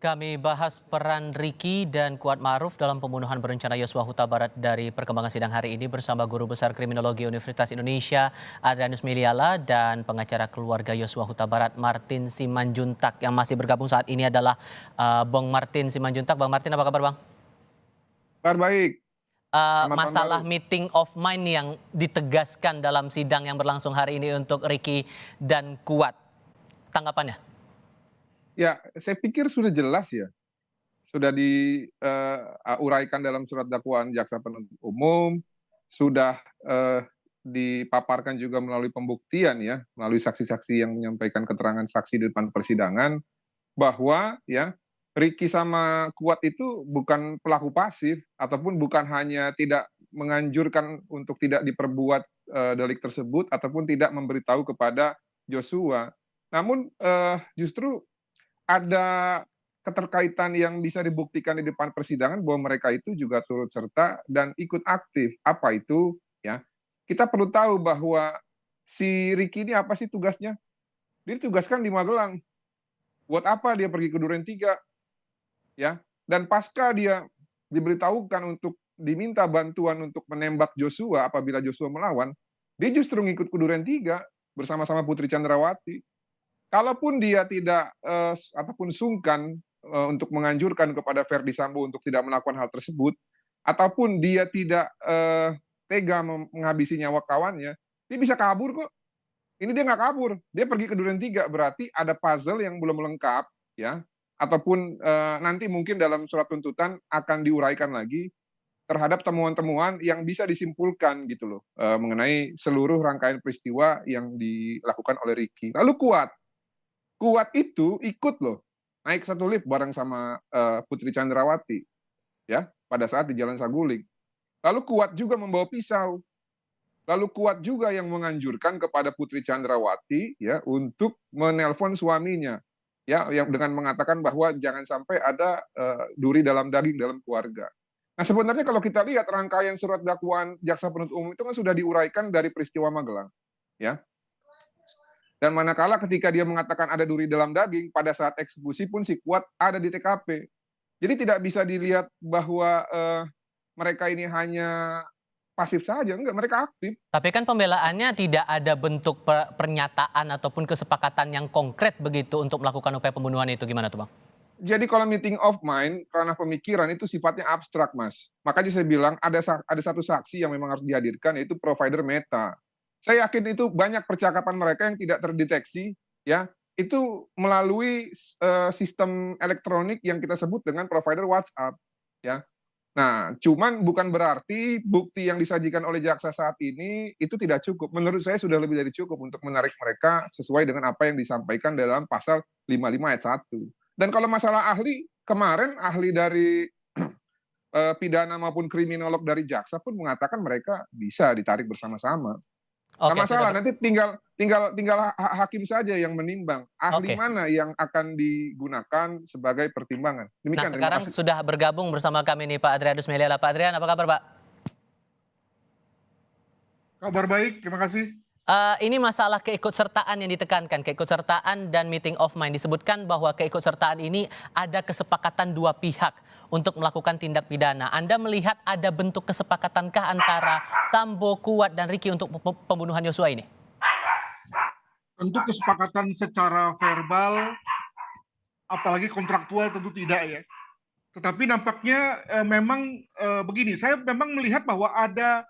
Kami bahas peran Riki dan Kuat Ma'ruf dalam pembunuhan berencana Yosua Huta Barat dari perkembangan sidang hari ini bersama Guru Besar Kriminologi Universitas Indonesia Adrianus Meliala dan pengacara keluarga Yosua Huta Barat Martin Simanjuntak. Yang masih bergabung saat ini adalah Bang Martin Simanjuntak. Bang Martin, apa kabar Bang? Kabar baik, selamat tahun baru. Masalah meeting of mind yang ditegaskan dalam sidang yang berlangsung hari ini untuk Riki dan Kuat. Tanggapannya? Ya, saya pikir sudah jelas ya, sudah diuraikan dalam surat dakwaan jaksa penuntut umum, sudah dipaparkan juga melalui pembuktian ya, melalui saksi-saksi yang menyampaikan keterangan saksi di depan persidangan, bahwa ya Riki sama Kuat itu bukan pelaku pasif ataupun bukan hanya tidak menganjurkan untuk tidak diperbuat delik tersebut ataupun tidak memberitahu kepada Joshua. Namun justru ada keterkaitan yang bisa dibuktikan di depan persidangan bahwa mereka itu juga turut serta dan ikut aktif. Apa itu? Ya, kita perlu tahu bahwa si Riki ini apa sih tugasnya? Dia ditugaskan di Magelang. Buat apa dia pergi ke Duren 3? Ya, dan pasca dia diberitahukan untuk diminta bantuan untuk menembak Joshua apabila Joshua melawan, dia justru ngikut ke Duren 3 bersama-sama Putri Chandrawati. Kalaupun dia tidak ataupun sungkan untuk menganjurkan kepada Verdi Sambo untuk tidak melakukan hal tersebut, ataupun dia tidak tega menghabisi nyawa kawannya, dia bisa kabur kok. Ini dia nggak kabur, dia pergi ke Duren 3, berarti ada puzzle yang belum lengkap, ya, ataupun nanti mungkin dalam surat tuntutan akan diuraikan lagi terhadap temuan-temuan yang bisa disimpulkan gitu loh, mengenai seluruh rangkaian peristiwa yang dilakukan oleh Riki. Lalu Kuat itu ikut loh, naik satu lift bareng sama Putri Chandrawati, ya, pada saat di Jalan Saguling. Lalu Kuat juga membawa pisau. Lalu Kuat juga yang menganjurkan kepada Putri Chandrawati ya untuk menelpon suaminya, ya, yang dengan mengatakan bahwa jangan sampai ada duri dalam daging dalam keluarga. Nah, sebenarnya kalau kita lihat rangkaian surat dakwaan jaksa penuntut umum itu kan sudah diuraikan dari peristiwa Magelang, ya. Dan manakala ketika dia mengatakan ada duri dalam daging, pada saat eksekusi pun si Kuat ada di TKP. Jadi tidak bisa dilihat bahwa mereka ini hanya pasif saja, enggak, mereka aktif. Tapi kan pembelaannya tidak ada bentuk pernyataan ataupun kesepakatan yang konkret begitu untuk melakukan upaya pembunuhan itu. Gimana tuh Bang? Jadi kalau meeting of mind, ranah pemikiran itu sifatnya abstrak, Mas. Makanya saya bilang ada satu saksi yang memang harus dihadirkan, yaitu provider Meta. Saya yakin itu banyak percakapan mereka yang tidak terdeteksi, ya, itu melalui sistem elektronik yang kita sebut dengan provider WhatsApp, ya. Nah, cuman bukan berarti bukti yang disajikan oleh jaksa saat ini itu tidak cukup. Menurut saya sudah lebih dari cukup untuk menarik mereka sesuai dengan apa yang disampaikan dalam pasal 55 ayat 1. Dan kalau masalah ahli, kemarin ahli dari pidana maupun kriminolog dari jaksa pun mengatakan mereka bisa ditarik bersama-sama. Nggak Oke, masalah, nanti tinggal hakim saja yang menimbang ahli Oke. mana yang akan digunakan sebagai pertimbangan. Nah, Demikian, terima sekarang kasih. sudah bergabung bersama kami nih Pak Adrianus Meliala. Pak Adrian, apa kabar Pak? Kabar baik, terima kasih. Ini masalah keikutsertaan yang ditekankan, keikutsertaan dan meeting of mind. Disebutkan bahwa keikutsertaan ini ada kesepakatan dua pihak untuk melakukan tindak pidana. Anda melihat ada bentuk kesepakatankah antara Sambo, Kuat, dan Riki untuk pembunuhan Yosua ini? Tentu kesepakatan secara verbal, apalagi kontraktual tentu tidak ya. Tetapi nampaknya memang begini, saya memang melihat bahwa ada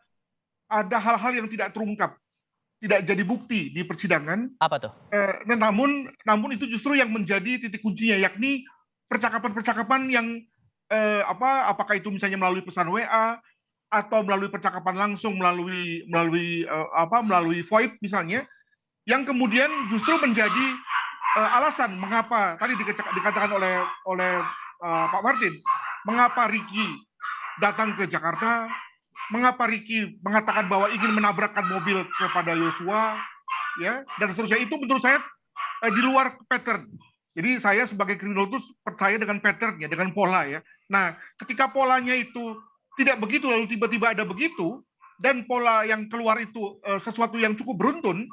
hal-hal yang tidak terungkap, tidak jadi bukti di persidangan. Apa tuh? Namun itu justru yang menjadi titik kuncinya, yakni percakapan-percakapan yang apakah itu misalnya melalui pesan WA atau melalui percakapan langsung melalui VoIP misalnya, yang kemudian justru menjadi alasan mengapa tadi dikatakan oleh Pak Martin, mengapa Riki datang ke Jakarta, mengapa Riki mengatakan bahwa ingin menabrakkan mobil kepada Yosua, ya, dan seterusnya. Itu menurut saya di luar pattern. Jadi saya sebagai kriminologus percaya dengan patternnya, dengan pola ya. Nah, ketika polanya itu tidak begitu, lalu tiba-tiba ada begitu, dan pola yang keluar itu sesuatu yang cukup beruntun,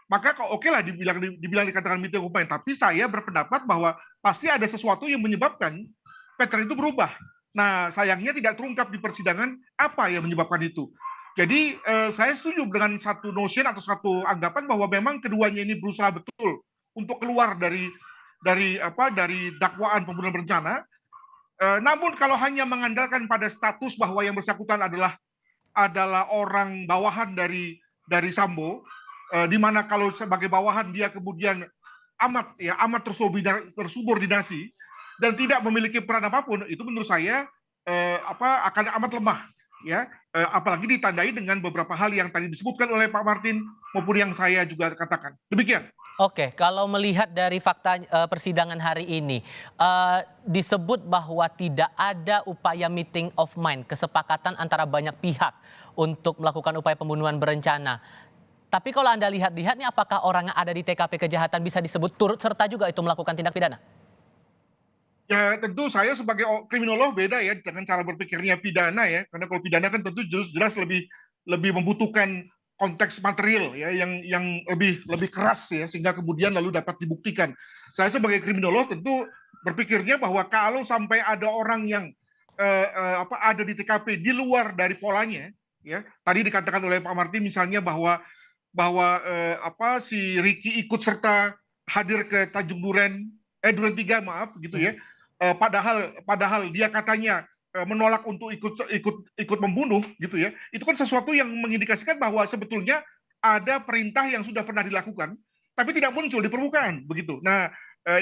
maka kok oke lah dibilang dikatakan meeting of mind. Tapi saya berpendapat bahwa pasti ada sesuatu yang menyebabkan pattern itu berubah. Nah, sayangnya tidak terungkap di persidangan apa yang menyebabkan itu. Jadi saya setuju dengan satu notion atau satu anggapan bahwa memang keduanya ini berusaha betul untuk keluar dari dakwaan pembunuhan berencana. Namun kalau hanya mengandalkan pada status bahwa yang bersangkutan adalah orang bawahan dari Sambo, di mana kalau sebagai bawahan dia kemudian amat tersubordinasi dan tidak memiliki peran apapun, itu menurut saya akan amat lemah, ya. Apalagi ditandai dengan beberapa hal yang tadi disebutkan oleh Pak Martin maupun yang saya juga katakan. Demikian. Oke, kalau melihat dari fakta persidangan hari ini, disebut bahwa tidak ada upaya meeting of mind, kesepakatan antara banyak pihak untuk melakukan upaya pembunuhan berencana. Tapi kalau Anda lihat-lihat nih, apakah orang yang ada di TKP kejahatan bisa disebut turut serta juga itu melakukan tindak pidana? Ya tentu saya sebagai kriminolog beda ya dengan cara berpikirnya pidana ya, karena kalau pidana kan tentu jelas lebih membutuhkan konteks material ya yang lebih keras ya sehingga kemudian lalu dapat dibuktikan. Saya sebagai kriminolog tentu berpikirnya bahwa kalau sampai ada orang yang ada di TKP di luar dari polanya ya, tadi dikatakan oleh Pak Martin misalnya bahwa si Ricky ikut serta hadir ke Tanjung Duren Duren 3 maaf gitu ya. Padahal dia katanya menolak untuk ikut membunuh gitu ya. Itu kan sesuatu yang mengindikasikan bahwa sebetulnya ada perintah yang sudah pernah dilakukan tapi tidak muncul di permukaan begitu. Nah,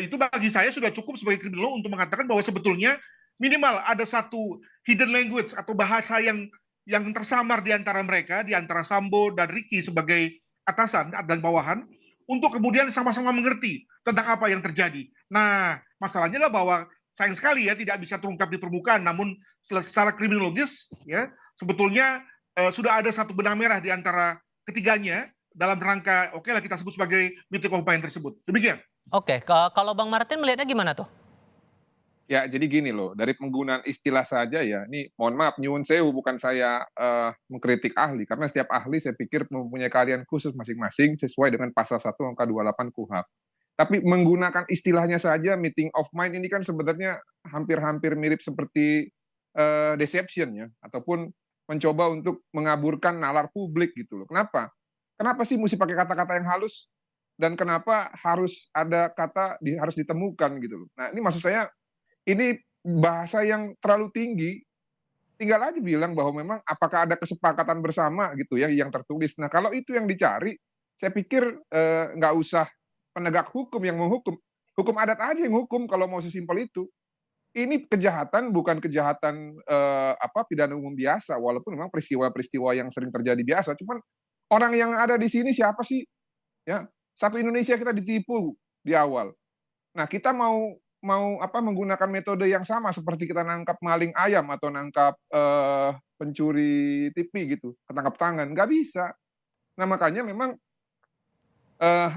itu bagi saya sudah cukup sebagai kriminolog untuk mengatakan bahwa sebetulnya minimal ada satu hidden language atau bahasa yang tersamar di antara mereka, di antara Sambo dan Ricky sebagai atasan dan bawahan untuk kemudian sama-sama mengerti tentang apa yang terjadi. Nah, masalahnya adalah bahwa sayang sekali ya tidak bisa terungkap di permukaan, namun secara kriminologis ya sebetulnya sudah ada satu benang merah di antara ketiganya dalam rangka oke lah kita sebut sebagai meeting of mind tersebut. Demikian. Oke, kalau Bang Martin melihatnya gimana tuh? Ya, jadi gini loh, dari penggunaan istilah saja ya, ini mohon maaf, nyuwun sewu, bukan saya mengkritik ahli, karena setiap ahli saya pikir mempunyai keahlian khusus masing-masing sesuai dengan pasal 1 angka 28 KUHP. Tapi menggunakan istilahnya saja, meeting of mind ini kan sebenarnya hampir-hampir mirip seperti deception ya, ataupun mencoba untuk mengaburkan nalar publik gitu loh. Kenapa? Kenapa sih mesti pakai kata-kata yang halus? Dan kenapa harus ada kata harus ditemukan gitu loh. Nah, ini maksud saya, ini bahasa yang terlalu tinggi, tinggal aja bilang bahwa memang apakah ada kesepakatan bersama gitu ya yang tertulis. Nah, kalau itu yang dicari, saya pikir nggak usah penegak hukum yang menghukum, hukum adat aja yang hukum kalau mau sesimpel itu. Ini kejahatan bukan kejahatan pidana umum biasa, walaupun memang peristiwa-peristiwa yang sering terjadi biasa. Cuman orang yang ada di sini siapa sih? Ya, satu Indonesia kita ditipu di awal. Nah, kita mau menggunakan metode yang sama seperti kita nangkap maling ayam atau nangkap pencuri TV gitu, ketangkap tangan, nggak bisa. Nah, makanya memang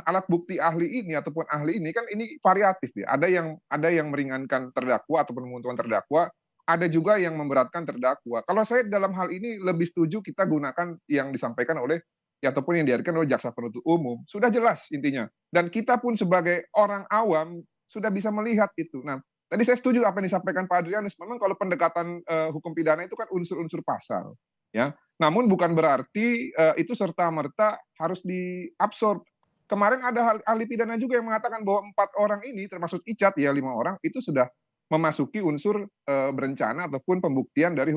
alat bukti ahli ini ataupun ahli ini kan ini variatif ya. Ada yang meringankan terdakwa ataupun menguntungkan terdakwa, ada juga yang memberatkan terdakwa. Kalau saya dalam hal ini lebih setuju kita gunakan yang disampaikan oleh ataupun yang dihadirkan oleh jaksa penuntut umum. Sudah jelas intinya. Dan kita pun sebagai orang awam sudah bisa melihat itu. Nah, tadi saya setuju apa yang disampaikan Pak Adrianus. Memang kalau pendekatan hukum pidana itu kan unsur-unsur pasal, ya. Namun bukan berarti itu serta-merta harus diabsorb. Kemarin ada ahli pidana juga yang mengatakan bahwa 4 orang ini, termasuk Icat ya 5 orang, itu sudah memasuki unsur berencana ataupun pembuktian dari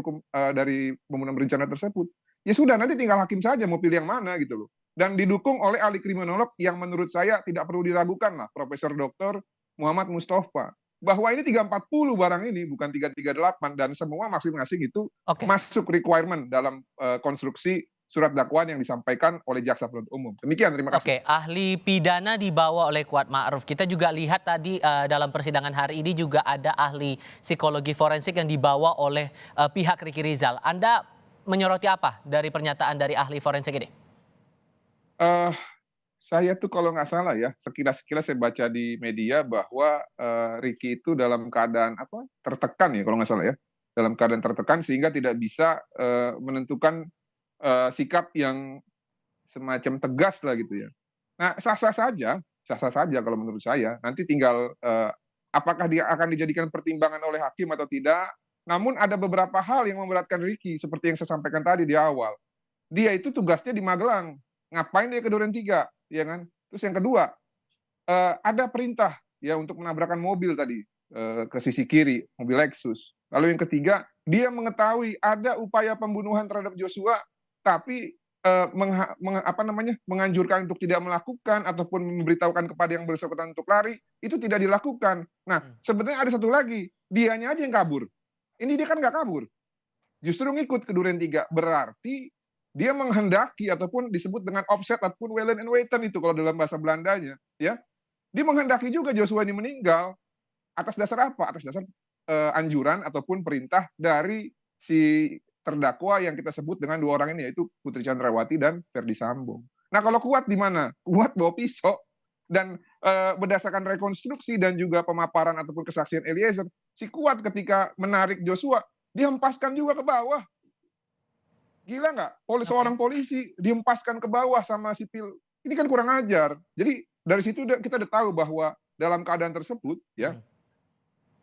dari pembunuhan berencana tersebut. Ya sudah, nanti tinggal hakim saja mau pilih yang mana gitu loh. Dan didukung oleh ahli kriminolog yang menurut saya tidak perlu diragukan lah, Profesor Dr. Muhammad Mustafa, bahwa ini 340 barang ini bukan 338 dan semua masing-masing itu masuk requirement dalam konstruksi surat dakwaan yang disampaikan oleh jaksa penuntut umum. Demikian, terima kasih. Oke, ahli pidana dibawa oleh Kuat Ma'ruf. Kita juga lihat tadi dalam persidangan hari ini juga ada ahli psikologi forensik yang dibawa oleh pihak Ricky Rizal. Anda menyoroti apa dari pernyataan dari ahli forensik ini? Saya tuh kalau nggak salah ya, sekilas saya baca di media bahwa Ricky itu dalam keadaan tertekan ya kalau nggak salah ya, dalam keadaan tertekan sehingga tidak bisa menentukan sikap yang semacam tegas lah gitu ya. Nah, sah-sah saja kalau menurut saya. Nanti tinggal apakah dia akan dijadikan pertimbangan oleh hakim atau tidak. Namun ada beberapa hal yang memberatkan Ricky, seperti yang saya sampaikan tadi di awal. Dia itu tugasnya di Magelang. Ngapain dia ke Duren 3, ya kan? Terus yang kedua, ada perintah ya untuk menabrakkan mobil tadi ke sisi kiri, mobil Lexus. Lalu yang ketiga, dia mengetahui ada upaya pembunuhan terhadap Joshua, tapi menganjurkan untuk tidak melakukan ataupun memberitahukan kepada yang bersangkutan untuk lari, itu tidak dilakukan. Nah, sebenarnya ada satu lagi, dianya aja yang kabur. Ini dia kan nggak kabur, justru ngikut ke Duren 3. Berarti dia menghendaki ataupun disebut dengan offset ataupun Welen en Weten itu kalau dalam bahasa Belandanya, ya. Dia menghendaki juga Joshua ini meninggal atas dasar apa? Atas dasar anjuran ataupun perintah dari si terdakwa yang kita sebut dengan dua orang ini, yaitu Putri Chandrawati dan Ferdi Sambo. Nah, kalau Kuat di mana? Kuat bawa pisau, dan berdasarkan rekonstruksi dan juga pemaparan ataupun kesaksian Eliezer, si Kuat ketika menarik Joshua, dihempaskan juga ke bawah. Gila nggak? Seorang polisi dihempaskan ke bawah sama sipil. Ini kan kurang ajar. Jadi dari situ kita udah tahu bahwa dalam keadaan tersebut, ya,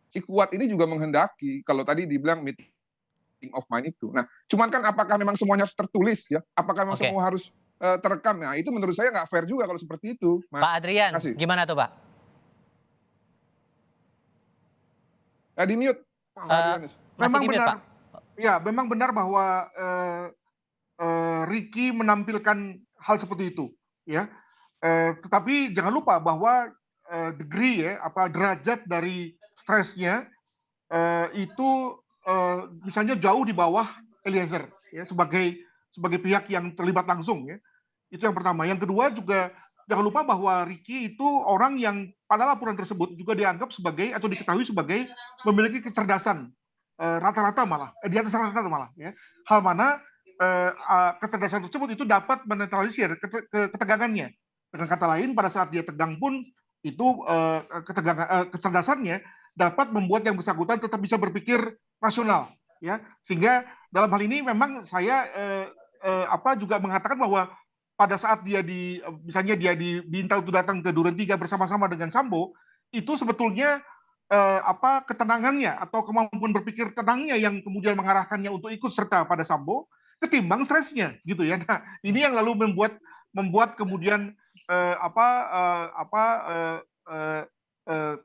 si Kuat ini juga menghendaki, kalau tadi dibilang meeting of mind itu. Nah, cuman kan apakah memang semuanya tertulis, ya? Apakah memang semua harus terekam? Nah, itu menurut saya nggak fair juga kalau seperti itu. Pak Adrian, gimana tuh Pak? Di mute. Memang di mute, benar, Pak. ya, memang benar bahwa Ricky menampilkan hal seperti itu, ya. Tetapi jangan lupa bahwa degree, ya, derajat dari stresnya itu misalnya jauh di bawah Eliezer, ya, sebagai pihak yang terlibat langsung, ya. Itu yang pertama. Yang kedua juga jangan lupa bahwa Ricky itu orang yang pada laporan tersebut juga dianggap sebagai atau diketahui sebagai memiliki kecerdasan rata-rata malah di atas rata-rata malah, ya. Hal mana kecerdasan tersebut itu dapat menetralisir ketegangannya. Dengan kata lain, pada saat dia tegang pun itu kecerdasannya dapat membuat yang bersangkutan tetap bisa berpikir rasional, ya. Sehingga dalam hal ini memang saya juga mengatakan bahwa pada saat dia misalnya dia diminta untuk datang ke Duren 3 bersama-sama dengan Sambo, itu sebetulnya ketenangannya atau kemampuan berpikir tenangnya yang kemudian mengarahkannya untuk ikut serta pada Sambo ketimbang stresnya, gitu ya. Nah, ini yang lalu membuat kemudian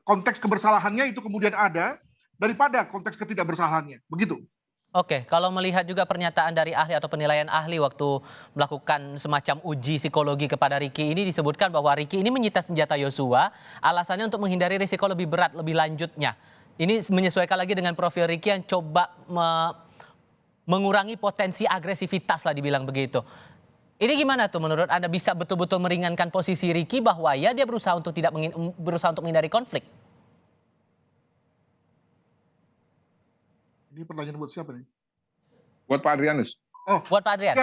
konteks kebersalahannya itu kemudian ada daripada konteks ketidakbersalahannya, begitu. Oke, kalau melihat juga pernyataan dari ahli atau penilaian ahli waktu melakukan semacam uji psikologi kepada Ricky, ini disebutkan bahwa Ricky ini menyita senjata Joshua alasannya untuk menghindari risiko lebih berat, lebih lanjutnya. Ini menyesuaikan lagi dengan profil Ricky yang coba mengurangi potensi agresivitas lah dibilang begitu. Ini gimana tuh menurut Anda, bisa betul-betul meringankan posisi Ricky bahwa ya dia berusaha untuk menghindari konflik? Ini pertanyaan buat siapa nih? Buat Pak Adrianus. Oh, buat Pak Adrian.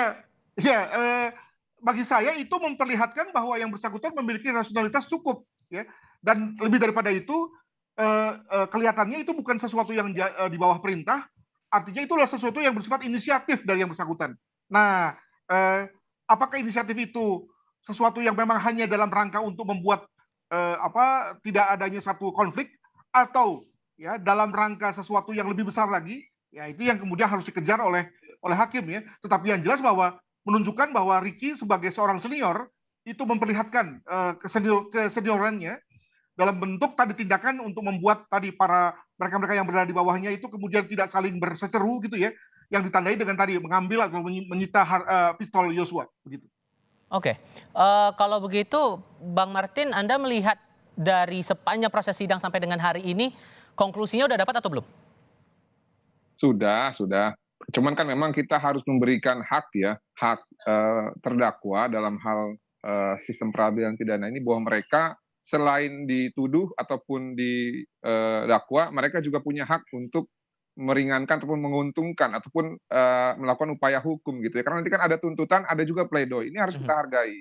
Bagi saya itu memperlihatkan bahwa yang bersangkutan memiliki rasionalitas cukup, ya. Dan lebih daripada itu, kelihatannya itu bukan sesuatu yang di bawah perintah, artinya itu adalah sesuatu yang bersifat inisiatif dari yang bersangkutan. Nah, apakah inisiatif itu sesuatu yang memang hanya dalam rangka untuk membuat tidak adanya satu konflik, atau ya dalam rangka sesuatu yang lebih besar lagi, ya itu yang kemudian harus dikejar oleh hakim, ya. Tetapi yang jelas bahwa menunjukkan bahwa Ricky sebagai seorang senior itu memperlihatkan keseniorannya dalam bentuk tadi tindakan untuk membuat tadi para mereka-mereka yang berada di bawahnya itu kemudian tidak saling berseteru, gitu ya, yang ditandai dengan tadi mengambil atau menyita pistol Joshua, begitu. Oke, kalau begitu Bang Martin, Anda melihat dari sepanjang proses sidang sampai dengan hari ini, konklusinya udah dapat atau belum? Sudah. Cuman kan memang kita harus memberikan hak, ya, hak terdakwa dalam hal sistem peradilan pidana ini, bahwa mereka selain dituduh ataupun didakwa, mereka juga punya hak untuk meringankan ataupun menguntungkan ataupun melakukan upaya hukum, gitu ya. Karena nanti kan ada tuntutan, ada juga pledoi. Ini harus kita hargai.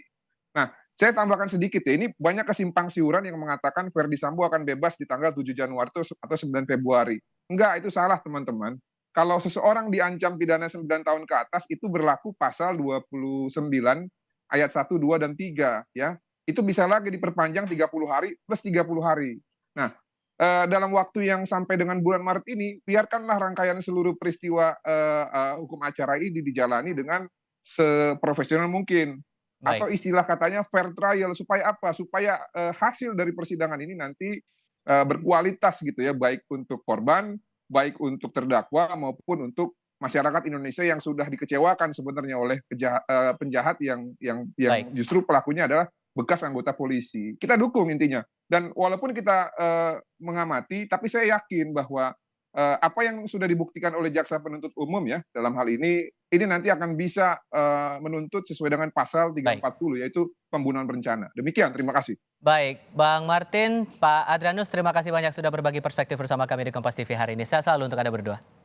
Nah, saya tambahkan sedikit, ya, ini banyak kesimpang siuran yang mengatakan Ferdi Sambo akan bebas di tanggal 7 Januari atau 9 Februari. Enggak, itu salah teman-teman. Kalau seseorang diancam pidana 9 tahun ke atas, itu berlaku pasal 29 ayat 1, 2, dan 3. Ya. itu bisa lagi diperpanjang 30 hari plus 30 hari. Nah, dalam waktu yang sampai dengan bulan Maret ini, biarkanlah rangkaian seluruh peristiwa hukum acara ini dijalani dengan seprofesional mungkin. Atau Baik, istilah katanya fair trial, supaya apa? Supaya hasil dari persidangan ini nanti berkualitas gitu ya, baik untuk korban, baik untuk terdakwa maupun untuk masyarakat Indonesia yang sudah dikecewakan sebenarnya oleh penjahat yang baik. justru pelakunya adalah bekas anggota polisi. Kita dukung intinya. Dan walaupun kita mengamati, tapi saya yakin bahwa apa yang sudah dibuktikan oleh jaksa penuntut umum ya dalam hal ini nanti akan bisa menuntut sesuai dengan pasal Baik. 340 yaitu pembunuhan berencana. Demikian, terima kasih. Baik, Bang Martin, Pak Adrianus, terima kasih banyak sudah berbagi perspektif bersama kami di Kompas TV hari ini. Sehat selalu untuk Anda berdua.